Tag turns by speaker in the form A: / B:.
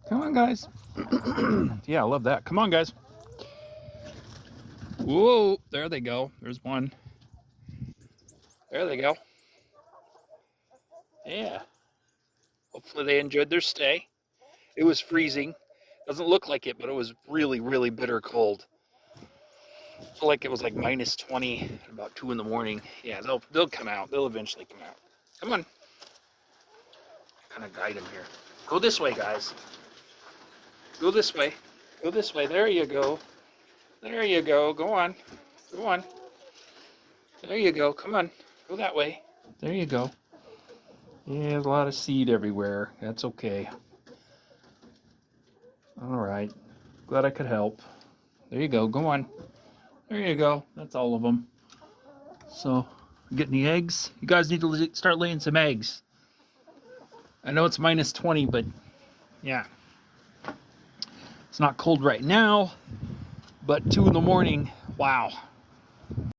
A: Come on, guys. Yeah, I love that. Come on, guys. Whoa, there they go. There's one. There they go. Yeah. Hopefully they enjoyed their stay. It was freezing. Doesn't look like it, but it was really, really bitter cold. I feel like it was like minus 20 at about 2 in the morning. Yeah, they'll come out. They'll eventually come out. Come on. Kind of guide them here. Go this way, guys. Go this way. Go this way. There you go. There you go. Go on. Go on. There you go. Come on. Go that way. There you go. Yeah, there's a lot of seed everywhere. That's okay. All right. Glad I could help. There you go. Go on. There you go. That's all of them. So, getting the eggs. You guys need to start laying some eggs. I know it's minus 20, but yeah. It's not cold right now, but 2 in the morning, wow.